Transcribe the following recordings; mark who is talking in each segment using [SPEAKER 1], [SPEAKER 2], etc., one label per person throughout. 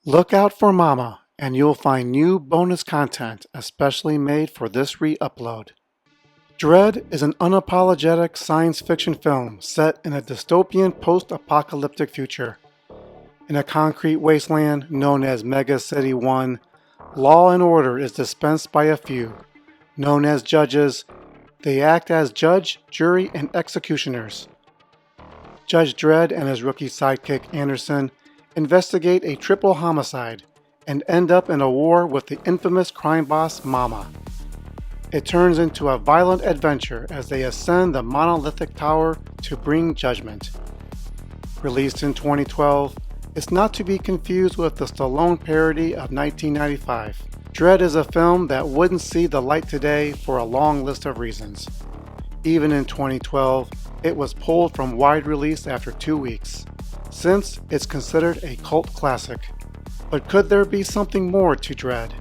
[SPEAKER 1] Look out for Mama, and you'll find new bonus content especially made for this re-upload. Dredd is an unapologetic science fiction film set in a dystopian post-apocalyptic future. In a concrete wasteland known as Mega City 1, law and order is dispensed by a few. Known as judges, they act as judge, jury, and executioners. Judge Dredd and his rookie sidekick Anderson investigate a triple homicide and end up in a war with the infamous crime boss Mama. It turns into a violent adventure as they ascend the monolithic tower to bring judgment. Released in 2012, it's not to be confused with the Stallone parody of 1995. Dredd is a film that wouldn't see the light today for a long list of reasons. Even in 2012, it was pulled from wide release after 2 weeks, since it's considered a cult classic. But could there be something more to Dredd?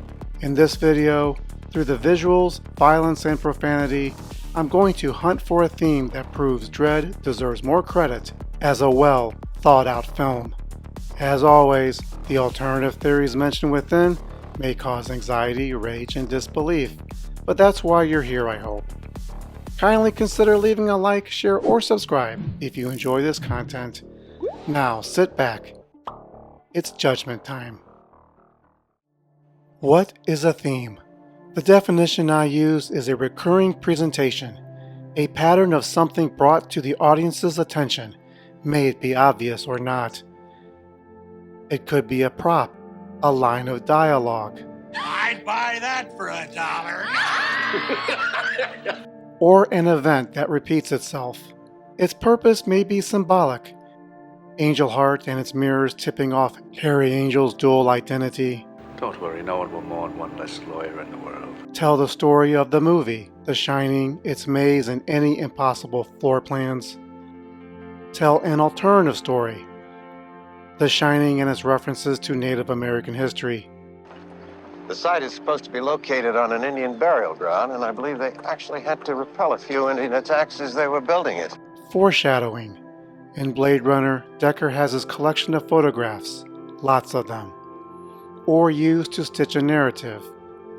[SPEAKER 1] In this video, through the visuals, violence, and profanity, I'm going to hunt for a theme that proves Dredd deserves more credit as a well thought out film. As always, the alternative theories mentioned within may cause anxiety, rage, and disbelief, but that's why you're here, I hope. Kindly consider leaving a like, share, or subscribe if you enjoy this content. Now sit back. It's judgment time. What is a theme? The definition I use is a recurring presentation, a pattern of something brought to the audience's attention, may it be obvious or not. It could be a prop, a line of dialogue,
[SPEAKER 2] I'd buy that for $1.
[SPEAKER 1] or an event that repeats itself. Its purpose may be symbolic. Angel Heart and its mirrors tipping off Harry Angel's dual identity.
[SPEAKER 3] Don't worry, no one will mourn one less lawyer in the world.
[SPEAKER 1] Tell the story of the movie, The Shining, its maze, and any impossible floor plans. Tell an alternative story, The Shining and its references to Native American history.
[SPEAKER 4] The site is supposed to be located on an Indian burial ground, and I believe they actually had to repel a few Indian attacks as they were building it.
[SPEAKER 1] Foreshadowing. In Blade Runner, Decker has his collection of photographs, lots of them, or used to stitch a narrative.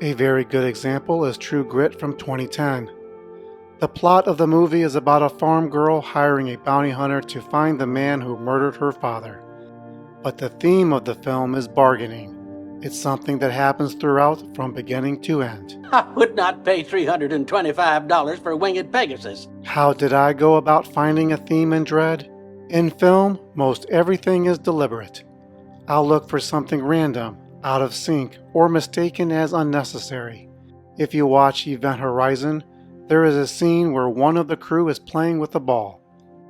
[SPEAKER 1] A very good example is True Grit from 2010. The plot of the movie is about a farm girl hiring a bounty hunter to find the man who murdered her father. But the theme of the film is bargaining. It's something that happens throughout from beginning to end.
[SPEAKER 5] I would not pay $325 for Winged Pegasus.
[SPEAKER 1] How did I go about finding a theme in Dredd? In film, most everything is deliberate. I'll look for something random, out of sync, or mistaken as unnecessary. If you watch Event Horizon, there is a scene where one of the crew is playing with a ball.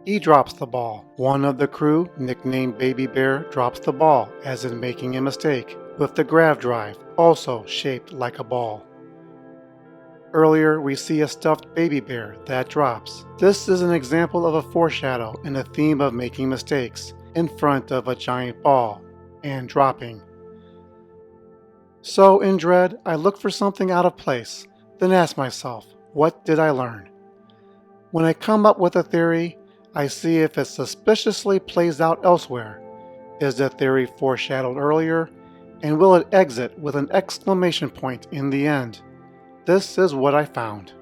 [SPEAKER 1] He drops the ball. One of the crew, nicknamed Baby Bear, drops the ball, as in making a mistake, with the grav drive, also shaped like a ball. Earlier, we see a stuffed baby bear that drops. This is an example of a foreshadow in a theme of making mistakes, in front of a giant ball, and dropping. So in Dredd, I look for something out of place, then ask myself, what did I learn? When I come up with a theory, I see if it suspiciously plays out elsewhere. Is the theory foreshadowed earlier? And will it exit with an exclamation point in the end? This is what I found.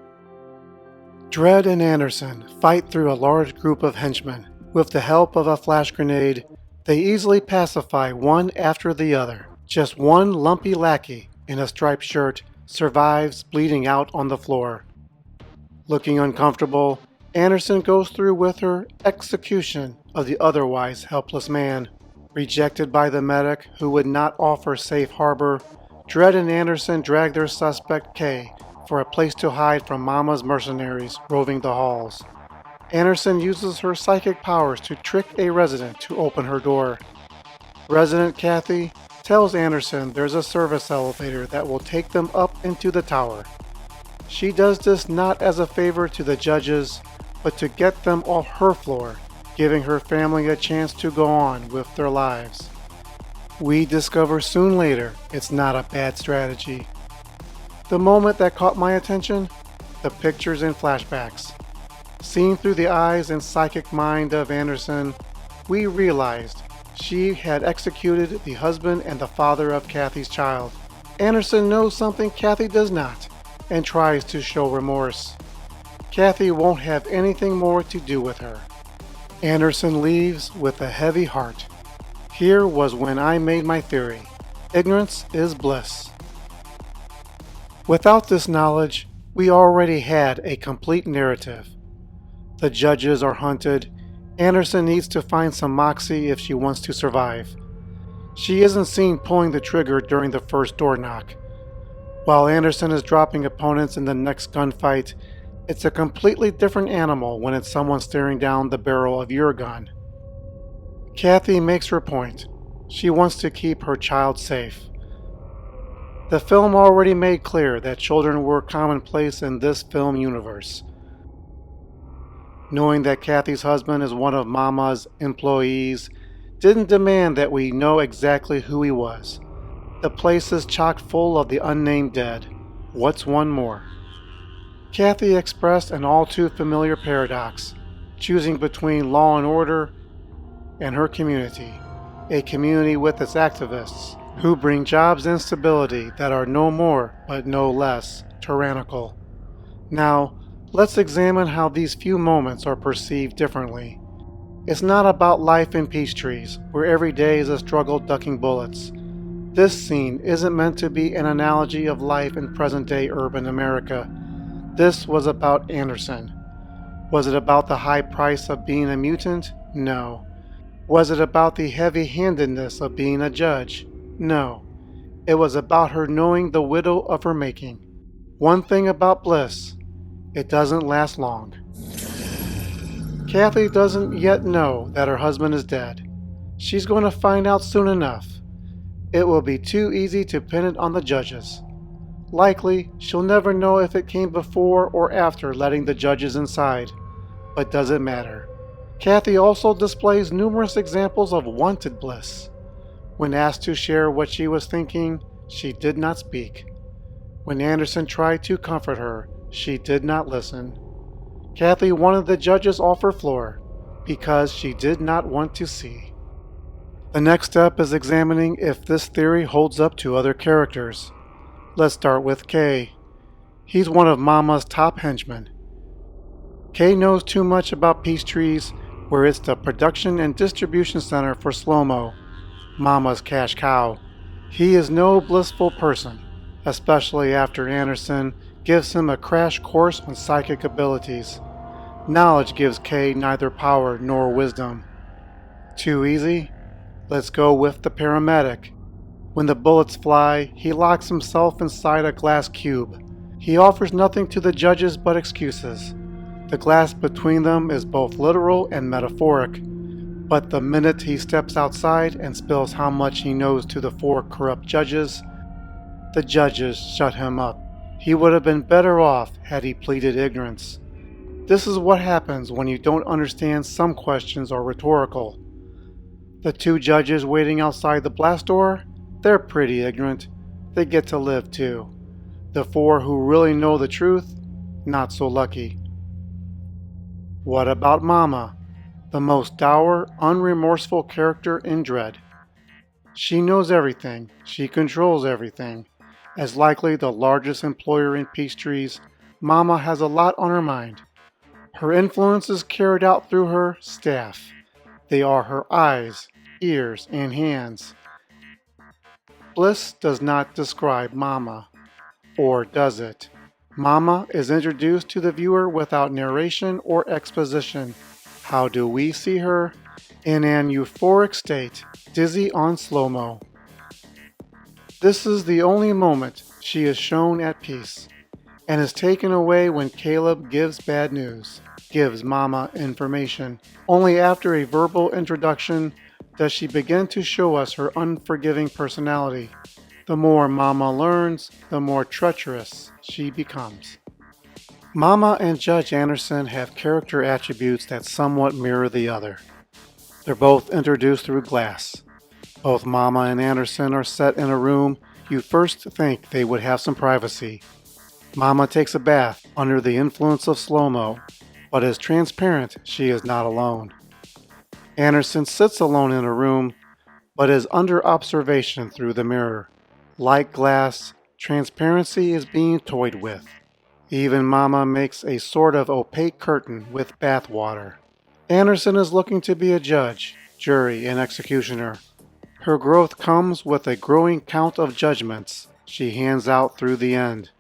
[SPEAKER 1] Dredd and Anderson fight through a large group of henchmen. With the help of a flash grenade, they easily pacify one after the other. Just one lumpy lackey in a striped shirt survives bleeding out on the floor. Looking uncomfortable, Anderson goes through with her execution of the otherwise helpless man. Rejected by the medic, who would not offer safe harbor, Dredd and Anderson drag their suspect Kay for a place to hide from Mama's mercenaries roving the halls. Anderson uses her psychic powers to trick a resident to open her door. Resident Kathy tells Anderson there's a service elevator that will take them up into the tower. She does this not as a favor to the judges, but to get them off her floor, giving her family a chance to go on with their lives. We discover soon later it's not a bad strategy. The moment that caught my attention, the pictures and flashbacks. Seen through the eyes and psychic mind of Anderson, we realized She had executed the husband and the father of Kathy's child. Anderson knows something Kathy does not and tries to show remorse. Kathy won't have anything more to do with her. Anderson leaves with a heavy heart. Here was when I made my theory. Ignorance is bliss. Without this knowledge, we already had a complete narrative. The judges are hunted. Anderson needs to find some moxie if she wants to survive. She isn't seen pulling the trigger during the first door knock. While Anderson is dropping opponents in the next gunfight, it's a completely different animal when it's someone staring down the barrel of your gun. Kathy makes her point. She wants to keep her child safe. The film already made clear that children were commonplace in this film universe. Knowing that Kathy's husband is one of Mama's employees didn't demand that we know exactly who he was. The place is chock full of the unnamed dead. What's one more? Kathy expressed an all too familiar paradox, choosing between law and order and her community, a community with its activists who bring jobs and stability that are no more but no less tyrannical. Now, let's examine how these few moments are perceived differently. It's not about life in peach trees, where every day is a struggle ducking bullets. This scene isn't meant to be an analogy of life in present-day urban America. This was about Anderson. Was it about the high price of being a mutant? No. Was it about the heavy-handedness of being a judge? No. It was about her knowing the widow of her making. One thing about bliss, it doesn't last long. Kathy doesn't yet know that her husband is dead. She's going to find out soon enough. It will be too easy to pin it on the judges. Likely, she'll never know if it came before or after letting the judges inside. But does it matter? Kathy also displays numerous examples of wanted bliss. When asked to share what she was thinking, she did not speak. When Anderson tried to comfort her, she did not listen. Kathy wanted the judges off her floor because she did not want to see. The next step is examining if this theory holds up to other characters. Let's start with Kay. He's one of Mama's top henchmen. Kay knows too much about Peachtree's, where it's the production and distribution center for slow-mo, Mama's cash cow. He is no blissful person, especially after Anderson gives him a crash course on psychic abilities. Knowledge gives Kay neither power nor wisdom. Too easy? Let's go with the paramedic. When the bullets fly, he locks himself inside a glass cube. He offers nothing to the judges but excuses. The glass between them is both literal and metaphoric. But the minute he steps outside and spills how much he knows to the four corrupt judges, the judges shut him up. He would have been better off had he pleaded ignorance. This is what happens when you don't understand some questions are rhetorical. The two judges waiting outside the blast door, they're pretty ignorant. They get to live too. The four who really know the truth, not so lucky. What about Mama, the most dour, unremorseful character in Dredd? She knows everything. She controls everything. As likely the largest employer in Peachtree's, Mama has a lot on her mind. Her influence is carried out through her staff. They are her eyes, ears, and hands. Bliss does not describe Mama. Or does it? Mama is introduced to the viewer without narration or exposition. How do we see her? In an euphoric state, dizzy on slow-mo. This is the only moment she is shown at peace, and is taken away when Caleb gives bad news, gives Mama information. Only after a verbal introduction does she begin to show us her unforgiving personality. The more Mama learns, the more treacherous she becomes. Mama and Judge Anderson have character attributes that somewhat mirror the other. They're both introduced through glass. Both Mama and Anderson are set in a room you first think they would have some privacy. Mama takes a bath under the influence of slow-mo, but is transparent she is not alone. Anderson sits alone in a room but is under observation through the mirror. Like glass, transparency is being toyed with. Even Mama makes a sort of opaque curtain with bath water. Anderson is looking to be a judge, jury, and executioner. Her growth comes with a growing count of judgments she hands out through the end.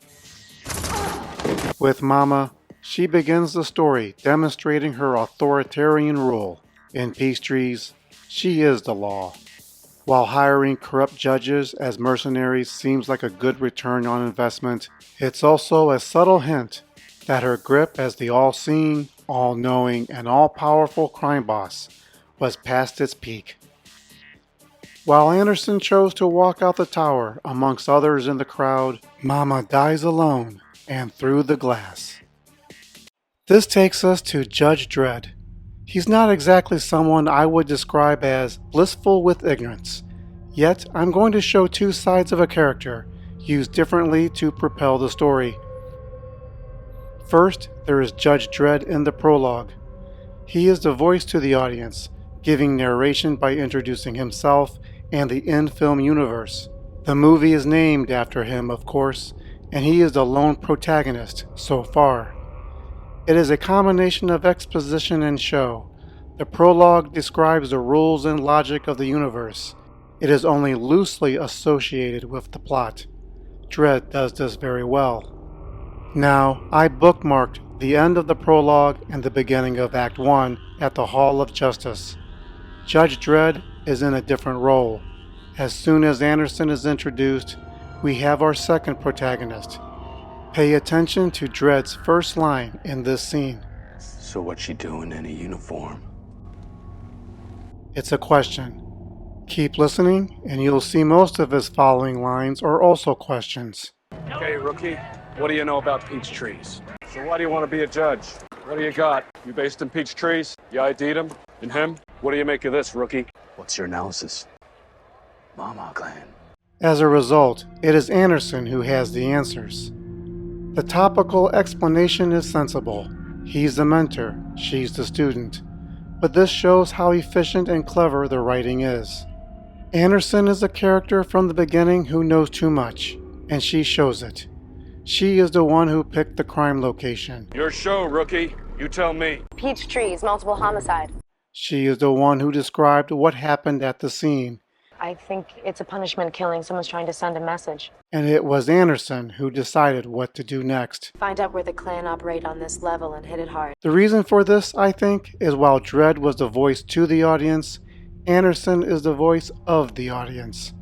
[SPEAKER 1] With Mama, she begins the story demonstrating her authoritarian rule. In Peachtrees, she is the law. While hiring corrupt judges as mercenaries seems like a good return on investment, it's also a subtle hint that her grip as the all-seeing, all-knowing, and all-powerful crime boss was past its peak. While Anderson chose to walk out the tower amongst others in the crowd, Mama dies alone and through the glass. This takes us to Judge Dredd. He's not exactly someone I would describe as blissful with ignorance, yet I'm going to show two sides of a character, used differently to propel the story. First, there is Judge Dredd in the prologue. He is the voice to the audience, giving narration by introducing himself and the in-film universe. The movie is named after him, of course, and he is the lone protagonist so far. It is a combination of exposition and show. The prologue describes the rules and logic of the universe. It is only loosely associated with the plot. Dredd does this very well. Now, I bookmarked the end of the prologue and the beginning of Act 1 at the Hall of Justice. Judge Dredd is in a different role. As soon as Anderson is introduced, we have our second protagonist. Pay attention to Dredd's first line in this scene.
[SPEAKER 6] So what's she doing in a uniform?
[SPEAKER 1] It's a question. Keep listening, and you'll see most of his following lines are also questions.
[SPEAKER 7] Okay, rookie, what do you know about peach trees? So why do you want to be a judge? What do you got? You based in peach trees? You ID'd him? And him? What do you make of this, rookie?
[SPEAKER 6] What's your analysis? Mama clan.
[SPEAKER 1] As a result, it is Anderson who has the answers. The topical explanation is sensible. He's the mentor, she's the student. But this shows how efficient and clever the writing is. Anderson is a character from the beginning who knows too much, and she shows it. She is the one who picked the crime location.
[SPEAKER 7] Your show, rookie. You tell me.
[SPEAKER 8] Peach trees, multiple homicide.
[SPEAKER 1] She is the one who described what happened at the scene.
[SPEAKER 8] I think it's a punishment killing. Someone's trying to send a message.
[SPEAKER 1] And it was Anderson who decided what to do next.
[SPEAKER 8] Find out where the clan operate on this level and hit it hard.
[SPEAKER 1] The reason for this, I think, is while Dredd was the voice to the audience, Anderson is the voice of the audience.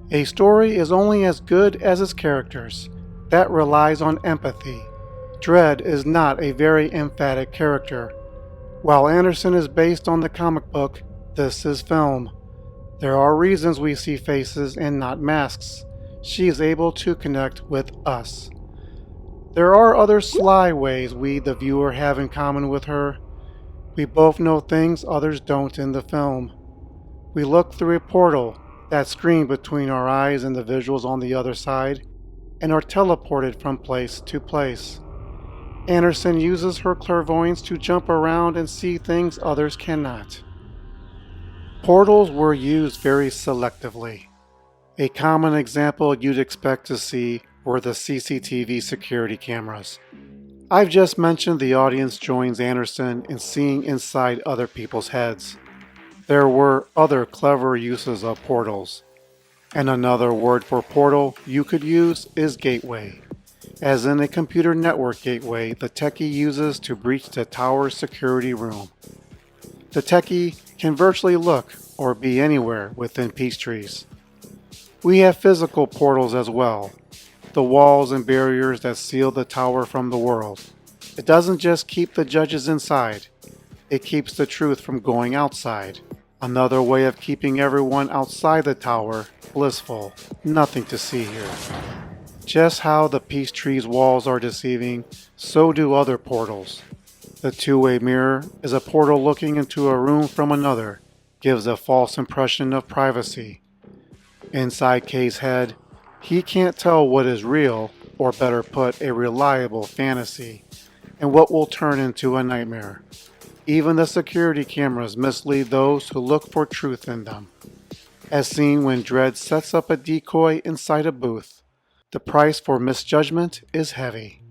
[SPEAKER 1] A story is only as good as its characters. That relies on empathy. Dredd is not a very emphatic character. While Anderson is based on the comic book, this is film. There are reasons we see faces and not masks. She is able to connect with us. There are other sly ways we, the viewer, have in common with her. We both know things others don't in the film. We look through a portal, that screen between our eyes and the visuals on the other side, and are teleported from place to place. Anderson uses her clairvoyance to jump around and see things others cannot. Portals were used very selectively. A common example you'd expect to see were the CCTV security cameras. I've just mentioned the audience joins Anderson in seeing inside other people's heads. There were other clever uses of portals. And another word for portal you could use is gateway. As in a computer network gateway the techie uses to breach the tower's security room. The techie can virtually look or be anywhere within Peachtrees. We have physical portals as well, the walls and barriers that seal the tower from the world. It doesn't just keep the judges inside, it keeps the truth from going outside. Another way of keeping everyone outside the tower blissful. Nothing to see here. Just how the Peachtrees walls are deceiving, so do other portals. The two-way mirror is a portal looking into a room from another, gives a false impression of privacy. Inside Kay's head, he can't tell what is real, or better put, a reliable fantasy, and what will turn into a nightmare. Even the security cameras mislead those who look for truth in them. as seen when Dredd sets up a decoy inside a booth. The price for misjudgment is heavy.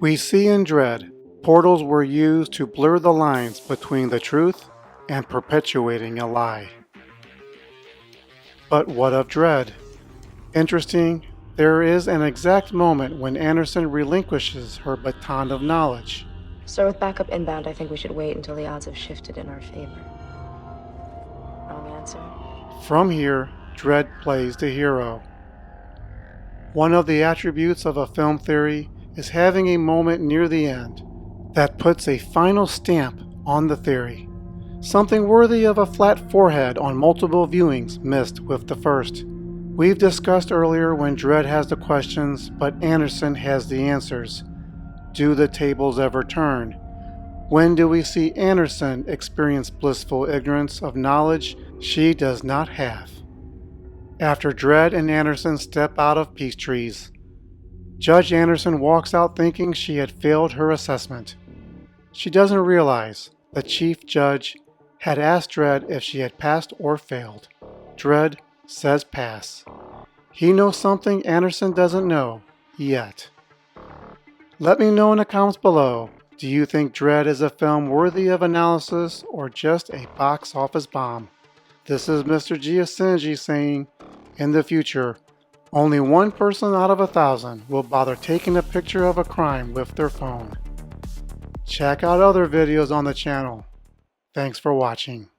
[SPEAKER 1] We see in Dredd, portals were used to blur the lines between the truth and perpetuating a lie. But what of Dredd? Interesting, there is an exact moment when Anderson relinquishes her baton of knowledge.
[SPEAKER 8] Sir, with backup inbound, I think we should wait until the odds have shifted in our favor. Wrong answer.
[SPEAKER 1] From here, Dredd plays the hero. One of the attributes of a film theory is having a moment near the end that puts a final stamp on the theory. Something worthy of a flat forehead on multiple viewings missed with the first. We've discussed earlier when Dredd has the questions, but Anderson has the answers. Do the tables ever turn? When do we see Anderson experience blissful ignorance of knowledge she does not have? After Dredd and Anderson step out of Peachtree's, Judge Anderson walks out thinking she had failed her assessment. She doesn't realize the Chief Judge had asked Dredd if she had passed or failed. Dredd says pass. He knows something Anderson doesn't know yet. Let me know in the comments below, do you think Dredd is a film worthy of analysis or just a box office bomb? This is Mr. Giacinji saying, in the future, only one person out of 1,000 will bother taking a picture of a crime with their phone. Check out other videos on the channel. Thanks for watching.